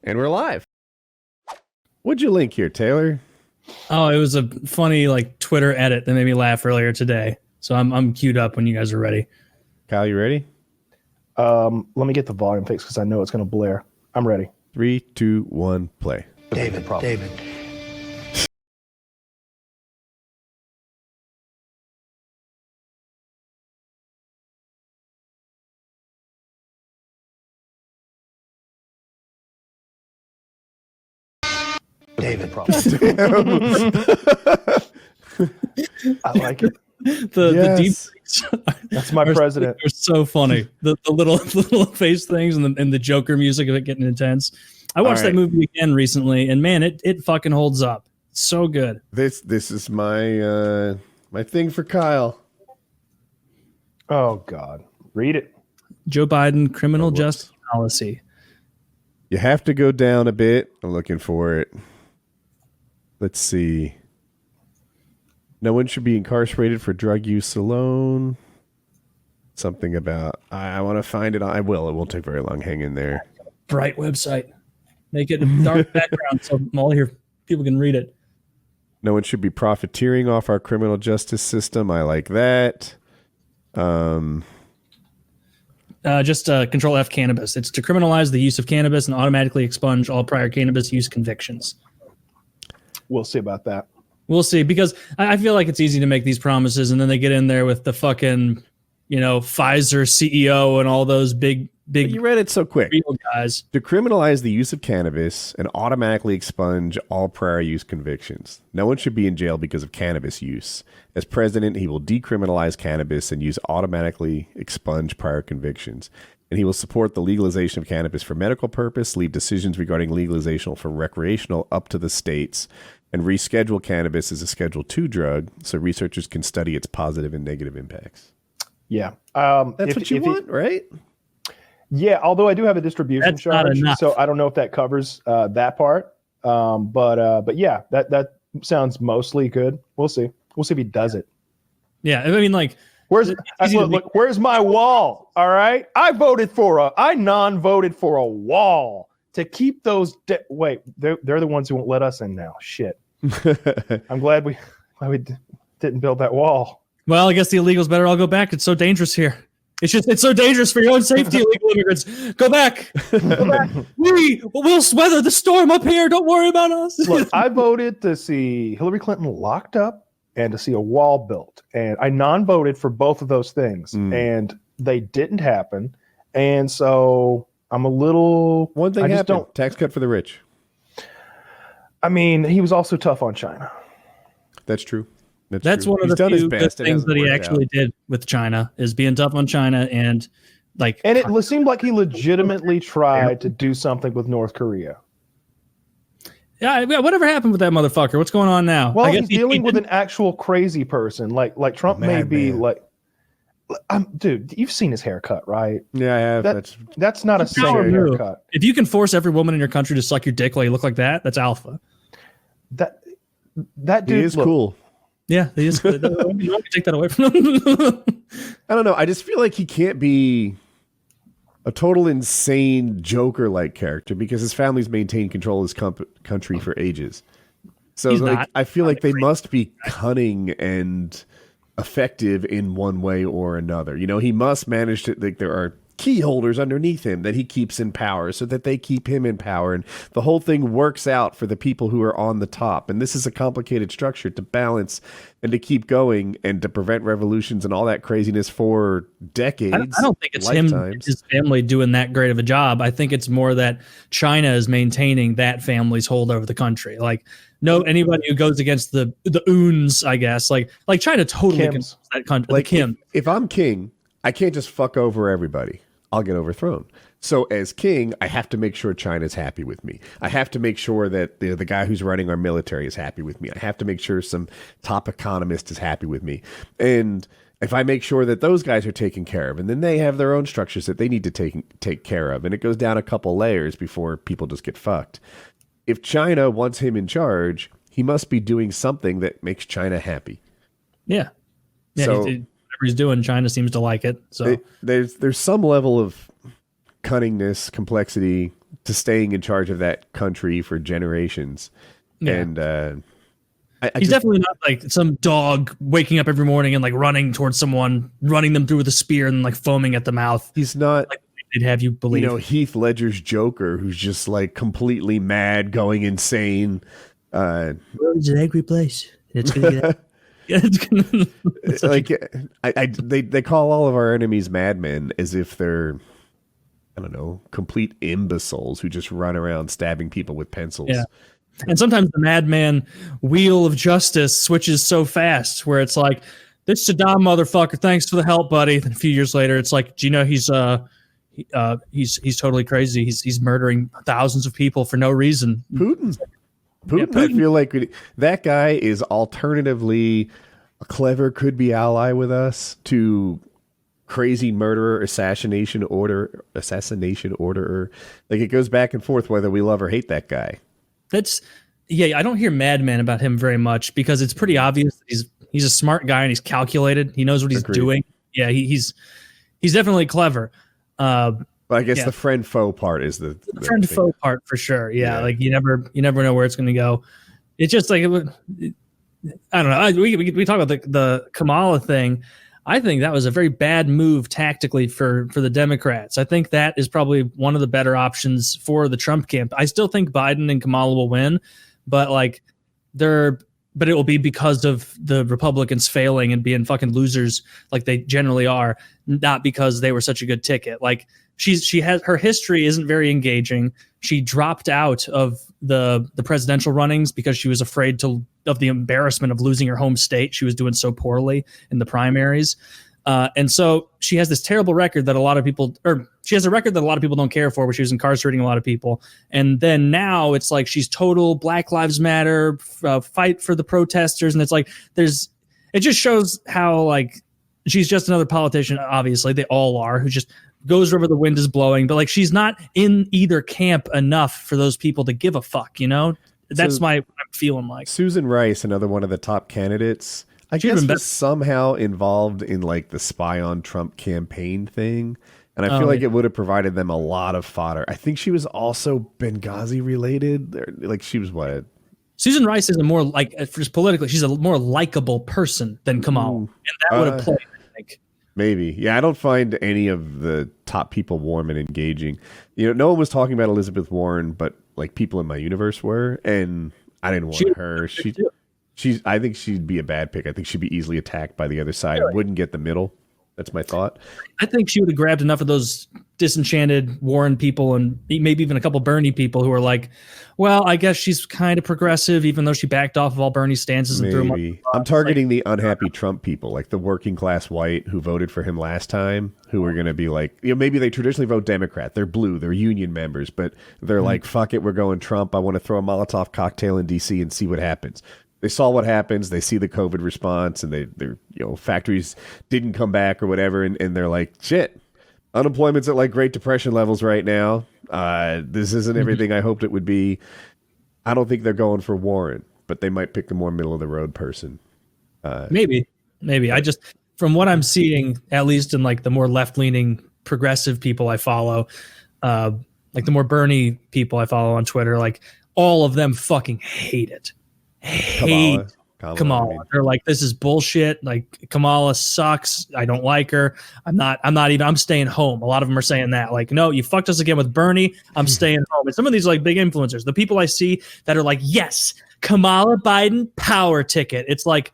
And we're live. What'd you link here, Taylor? Oh, it was a funny like Twitter edit that made me laugh earlier today. So I'm queued up when you guys are ready. Kyle, you ready? Let me get the volume fixed because I know it's going to blare. I'm ready. 3, 2, 1, play. David. I like it. The deep That's my president. They're so funny. The little face things and the Joker music of it getting intense. I watched that movie again recently, and man, it fucking holds up. It's so good. This is my my thing for Kyle. Oh God, read it. Joe Biden, criminal justice policy. You have to go down a bit. I'm looking for it. Let's see. No one should be incarcerated for drug use alone. Something about, I want to find it. I will. It won't take very long. Hang in there. Bright website. Make it a dark background so all here people can read it. No one should be profiteering off our criminal justice system. I like that. Just Control F cannabis. It's to criminalize the use of cannabis and automatically expunge all prior cannabis use convictions. We'll see about that. We'll see, because I feel like it's easy to make these promises, and then they get in there with the fucking, Pfizer CEO and all those big. But you read it so quick. Real guys. To criminalize the use of cannabis and automatically expunge all prior use convictions. No one should be in jail because of cannabis use. As president, he will decriminalize cannabis and automatically expunge prior convictions. And he will support the legalization of cannabis for medical purpose, leave decisions regarding legalization for recreational up to the states, and reschedule cannabis as a Schedule II drug so researchers can study its positive and negative impacts. Yeah. That's what you want, right? Yeah, although I do have a distribution charge, so I don't know if that covers that part. But yeah, that sounds mostly good. We'll see. We'll see if he does it. Yeah, I mean, like, look, where's my wall? All right, I non-voted for a wall to keep those. Wait, they're the ones who won't let us in now. Shit. I'm glad we didn't build that wall. Well, I guess the illegals better all go back. It's so dangerous here. It's so dangerous for your own safety, illegal immigrants. Go back. Go back. We'll weather the storm up here. Don't worry about us. Look, I voted to see Hillary Clinton locked up and to see a wall built. And I non-voted for both of those things. And they didn't happen. And so I'm a little... One thing happened. Tax cut for the rich. I mean, he was also tough on China. That's true. That's one of the few good things that he actually did with China, is being tough on China and it seemed like he legitimately tried to do something with North Korea. Yeah, whatever happened with that motherfucker? What's going on now? Well, he's dealing with an actual crazy person. Like Trump may be like, dude, you've seen his haircut, right? Yeah, I have. That's not a sane haircut. If you can force every woman in your country to suck your dick while you look like that, that's alpha. That dude is cool. Yeah, he is good. You don't take that away from him. I don't know. I just feel like he can't be a total insane Joker-like character because his family's maintained control of his country for ages. So I feel like they must be cunning and effective in one way or another. He must manage to, there are key holders underneath him that he keeps in power so that they keep him in power, and the whole thing works out for the people who are on the top. And this is a complicated structure to balance and to keep going and to prevent revolutions and all that craziness for decades. I don't think it's him and his family doing that great of a job. I think it's more that China is maintaining that family's hold over the country. Anybody who goes against the Uns, I guess, like China totally controls that country. Like Kim. If I'm king, I can't just fuck over everybody. I'll get overthrown. So as king, I have to make sure China's happy with me. I have to make sure that the guy who's running our military is happy with me. I have to make sure some top economist is happy with me. And if I make sure that those guys are taken care of, and then they have their own structures that they need to take care of, and it goes down a couple layers before people just get fucked. If China wants him in charge, he must be doing something that makes China happy. Yeah. So, he's doing, China seems to like it. So there's some level of cunningness, complexity to staying in charge of that country for generations. Yeah. And he's definitely not like some dog waking up every morning and like running towards someone, running them through with a spear and like foaming at the mouth. He's not like they'd have you believe. Heath Ledger's Joker, who's just like completely mad, going insane. It's an angry place. It's gonna get like they call all of our enemies madmen as if they're, I don't know, complete imbeciles who just run around stabbing people with pencils. Yeah. And sometimes the madman wheel of justice switches so fast where it's like, this Saddam motherfucker, thanks for the help, buddy. Then a few years later, it's like, do you know he's totally crazy. He's murdering thousands of people for no reason. Putin. I feel like that guy is alternatively a clever, could-be ally with us to crazy murderer, assassination orderer. Like, it goes back and forth whether we love or hate that guy. I don't hear madman about him very much because it's pretty obvious that he's a smart guy and he's calculated. He knows what he's doing. Yeah, he's definitely clever. But I guess the friend foe part is the friend foe part for sure. Yeah, like you never know where it's going to go. It's just like I don't know. We talk about the Kamala thing. I think that was a very bad move tactically for the Democrats. I think that is probably one of the better options for the Trump camp. I still think Biden and Kamala will win, but it will be because of the Republicans failing and being fucking losers like they generally are, not because they were such a good ticket. Like she has, her history isn't very engaging. She dropped out of the presidential runnings because she was afraid of the embarrassment of losing her home state. She was doing so poorly in the primaries. And so she has this terrible record that a lot of people don't care for, where she was incarcerating a lot of people. And then now it's like she's total Black Lives Matter, fight for the protesters. And it's like, it just shows how like she's just another politician. Obviously they all are, who just goes wherever the wind is blowing, but like she's not in either camp enough for those people to give a fuck, That's what I'm feeling like. Susan Rice, another one of the top candidates, I guess was somehow involved in like the spy on Trump campaign thing. And I feel like it would have provided them a lot of fodder. I think she was also Benghazi related. Like she was what? Susan Rice is a more like, just politically, she's a more likable person than Kamala. And that would have played, I think. Maybe. Yeah, I don't find any of the top people warm and engaging. No one was talking about Elizabeth Warren, but like people in my universe were, and I didn't want her. I think she'd be a bad pick. I think she'd be easily attacked by the other side. Really? Wouldn't get the middle. That's my thought. I think she would have grabbed enough of those disenchanted Warren people and maybe even a couple Bernie people who are like, well, I guess she's kind of progressive, even though she backed off of all Bernie stances and threw them up. I'm targeting the unhappy Trump people, like the working class white who voted for him last time, who are going to be like, maybe they traditionally vote Democrat. They're blue. They're union members, but they're like, fuck it, we're going Trump. I want to throw a Molotov cocktail in D.C. and see what happens. They saw what happens. They see the COVID response, and their factories didn't come back or whatever, and they're like, shit, unemployment's at like Great Depression levels right now. This isn't everything I hoped it would be. I don't think they're going for Warren, but they might pick the more middle of the road person. Maybe. I just, from what I'm seeing, at least in like the more left leaning progressive people I follow, like the more Bernie people I follow on Twitter, like all of them fucking hate it. Kamala. They're like, this is bullshit. Like Kamala sucks. I don't like her. I'm staying home. A lot of them are saying that, like, no, you fucked us again with Bernie. I'm staying home. And some of these like big influencers, the people I see that are like, yes, Kamala Biden power ticket. It's like,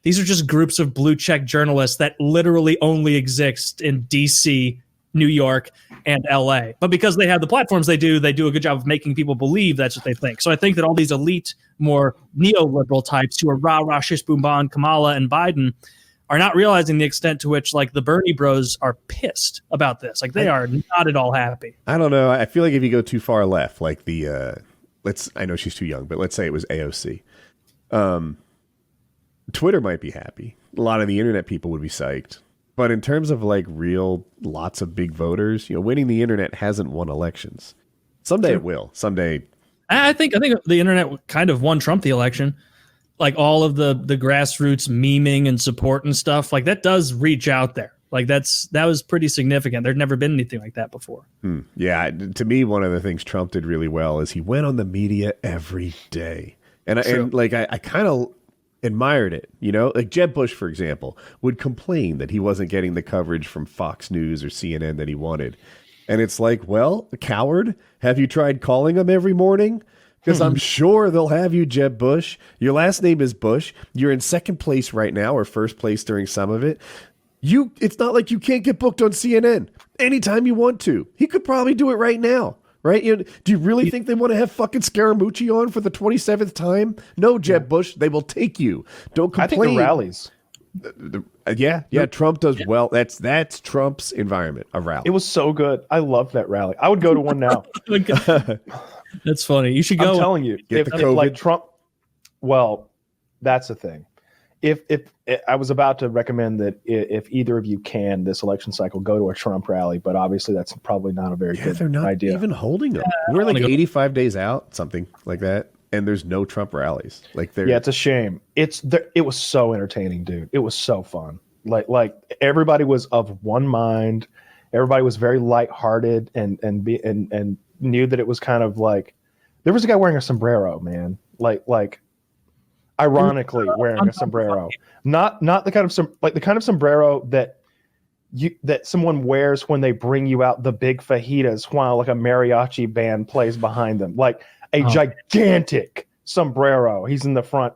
these are just groups of blue check journalists that literally only exist in DC, New York, and LA. But because they have the platforms they do a good job of making people believe that's what they think. So I think that all these elite, more neoliberal types who are rah-rah, shish, boom, bon, Kamala and Biden are not realizing the extent to which like the Bernie bros are pissed about this. Like they are not at all happy. I don't know. I feel like if you go too far left, like I know she's too young, but let's say it was AOC. Twitter might be happy. A lot of the internet people would be psyched. But in terms of like real lots of big voters, winning the internet hasn't won elections. Someday it will. Someday. I think the internet kind of won Trump the election. Like all of the grassroots memeing and support and stuff, like that does reach out there. Like that was pretty significant. There'd never been anything like that before. Yeah, to me, one of the things Trump did really well is he went on the media every day, and I kind of admired it. You know, like Jeb Bush, for example, would complain that he wasn't getting the coverage from Fox News or CNN that he wanted, and it's like, well, coward, have you tried calling them every morning? Because I'm sure they'll have you, Jeb Bush. Your last name is Bush. You're in second place right now, or first place during some of it. It's not like you can't get booked on CNN anytime you want to. He could probably do it right now, right? Do you really think they want to have fucking Scaramucci on for the 27th time? No, Jeb Bush, they will take you. Don't complain. I think the rallies. Yeah. Trump does well. That's Trump's environment, a rally. It was so good. I love that rally. I would go to one now. That's funny. You should go. I'm telling you, if like Trump, well, that's the thing. If I was about to recommend that if either of you can this election cycle, go to a Trump rally, but obviously that's probably not a very good they're not idea. Even holding them. We're like 85 days out, something like that, and there's no Trump rallies. It's a shame. It was so entertaining, dude. It was so fun. Like everybody was of one mind. Everybody was very lighthearted and knew that it was kind of like there was a guy wearing a sombrero, man. Like ironically wearing a sombrero. Not the kind of sombrero that someone wears when they bring you out the big fajitas while like a mariachi band plays behind them. Like a gigantic sombrero. He's in the front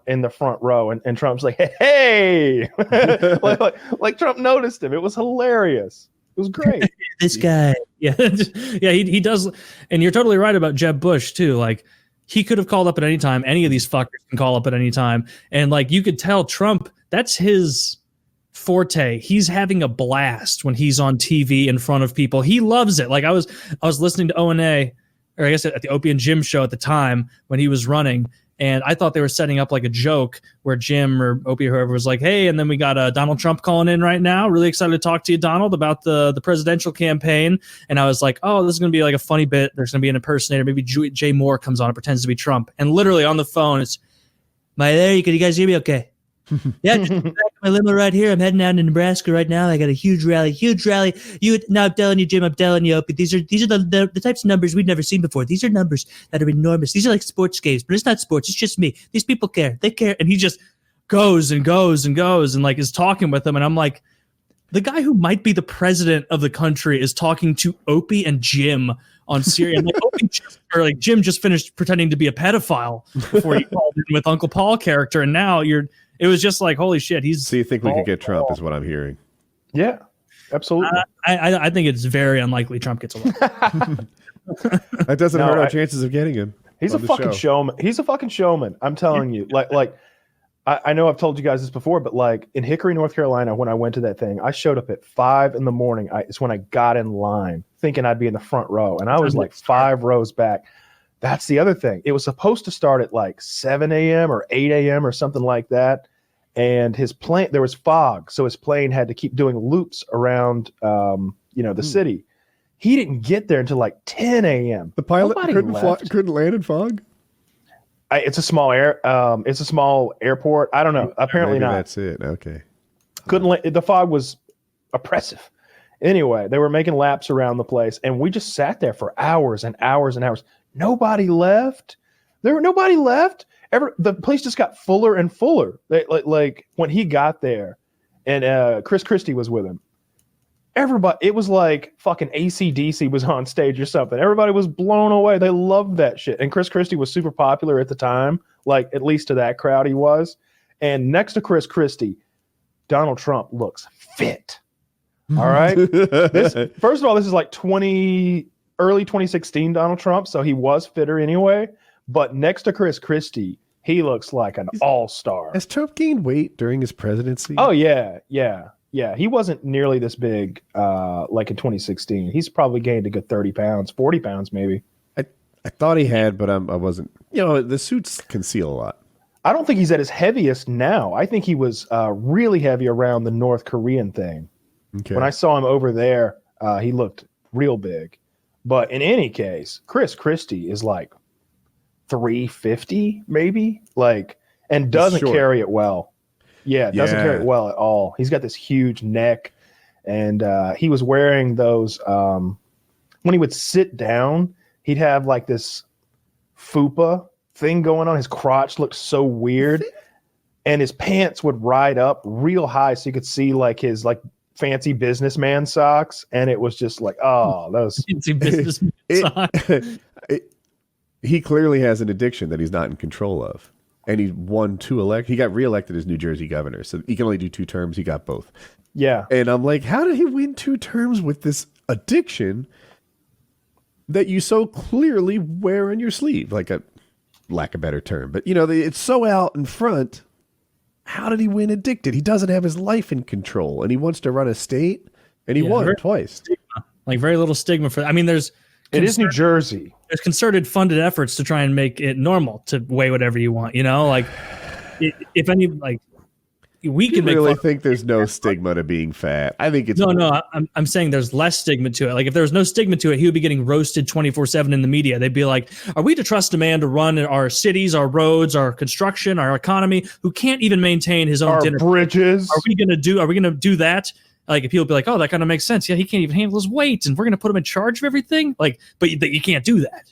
row and Trump's like, hey. like Trump noticed him. It was hilarious. It was great. This guy. Yeah. Yeah, he does. And you're totally right about Jeb Bush too. Like he could have called up at any time. Any of these fuckers can call up at any time. And like you could tell Trump, that's his forte. He's having a blast when he's on TV in front of people. He loves it. Like I was listening to O&A, or I guess at the Opie and Jim show at the time when he was running. And I thought they were setting up like a joke where Jim or Opie or whoever was like, hey, and then we got Donald Trump calling in right now. Really excited to talk to you, Donald, about the presidential campaign. And I was like, oh, this is going to be like a funny bit. There's going to be an impersonator. Maybe Jay Moore comes on and pretends to be Trump. And literally on the phone, it's, am I there? Can you guys hear me okay? Yeah, just back in my limo right here. I'm heading down to Nebraska right now. I got a huge rally. Now I'm telling you, Jim, I'm telling you, Opie, these are the types of numbers we've never seen before. These are numbers that are enormous. These are like sports games, but it's not sports. It's just me. These people care. They care. And he just goes and goes and goes and like is talking with them. And I'm like, the guy who might be the president of the country is talking to Opie and Jim on Syria. Like Jim just finished pretending to be a pedophile before he called in with Uncle Paul character. And now it was just like, holy shit. So you think we could get Trump is what I'm hearing. Yeah, absolutely. I think it's very unlikely Trump gets elected. That doesn't hurt our chances of getting him. He's a fucking showman. He's a fucking showman. I'm telling you. Like I know I've told you guys this before, but like in Hickory, North Carolina, when I went to that thing, I showed up at 5 a.m. It's when I got in line thinking I'd be in the front row. And I was like 5 rows back. That's the other thing. It was supposed to start at like 7 a.m. or 8 a.m. or something like that. And his plane, there was fog. So his plane had to keep doing loops around, the city. He didn't get there until like 10 a.m. The pilot couldn't land in fog? It's a small airport. I don't know. Apparently not. That's it. Okay. The fog was oppressive. Anyway, they were making laps around the place, and we just sat there for hours and hours and hours. Nobody left. Nobody left. The place just got fuller and fuller. Like when he got there, and Chris Christie was with him. Everybody, it was like fucking AC/DC was on stage or something. Everybody was blown away. They loved that shit. And Chris Christie was super popular at the time, like at least to that crowd he was. And next to Chris Christie, Donald Trump looks fit. All right. First of all, this is like early 2016 Donald Trump, so he was fitter anyway. But next to Chris Christie, he looks like an all-star. Has Trump gained weight during his presidency? Oh yeah. He wasn't nearly this big like in 2016. He's probably gained a good 30 pounds, 40 pounds maybe. I thought he had, but I wasn't. The suits conceal a lot. I don't think he's at his heaviest now. I think he was really heavy around the North Korean thing. Okay. When I saw him over there, he looked real big. But in any case, Chris Christie is like 350 maybe, and doesn't carry it well. Yeah, doesn't carry it well at all. He's got this huge neck, and he was wearing those. When he would sit down, he'd have like this fupa thing going on. His crotch looked so weird, and his pants would ride up real high so you could see like his like fancy businessman socks, and it was just like, oh, those fancy businessman socks. He clearly has an addiction that he's not in control of, and he won 2 elections. He got reelected as New Jersey governor, so he can only do 2 terms. He got both. Yeah, and I'm like, how did he win 2 terms with this addiction that you so clearly wear on your sleeve? Like a lack of better term, but it's so out in front. How did he win addicted? He doesn't have his life in control, and he wants to run a state, and he won twice. Stigma. Like very little stigma for. I mean, it is New Jersey. There's concerted, funded efforts to try and make it normal to weigh whatever you want. Like if any, like we can really think there's no stigma to being fat. I think it's no. I'm saying there's less stigma to it. Like if there was no stigma to it, he would be getting roasted 24/7 in the media. They'd be like, "Are we to trust a man to run our cities, our roads, our construction, our economy, who can't even maintain his own dinner bridges? Are we gonna do that?" Like if people be like, "Oh, that kind of makes sense. Yeah, he can't even handle his weight, and we're gonna put him in charge of everything." Like, but you can't do that,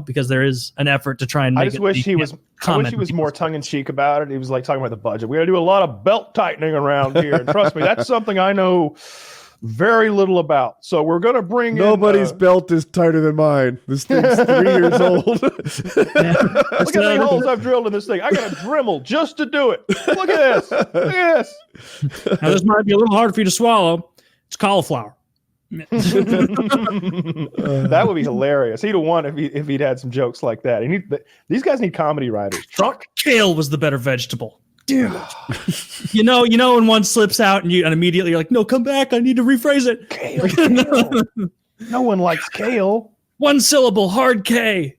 because there is an effort to try and make I wish he was more tongue in cheek about it. He was like talking about the budget. We got to do a lot of belt tightening around here, and trust me, that's something I know very little about. So we're gonna bring nobody's belt is tighter than mine. This thing's 3 years old. Look at the holes I've drilled in this thing. I got a Dremel just to do it. Look at this. Look at this. Now this might be a little hard for you to swallow. It's cauliflower. That would be hilarious. He'd have won if he'd had some jokes like that. These guys need comedy writers. Kale was the better vegetable. Dude. When one slips out and immediately you're like, no, come back. I need to rephrase it. Kale. No one likes kale. 1 syllable, hard K.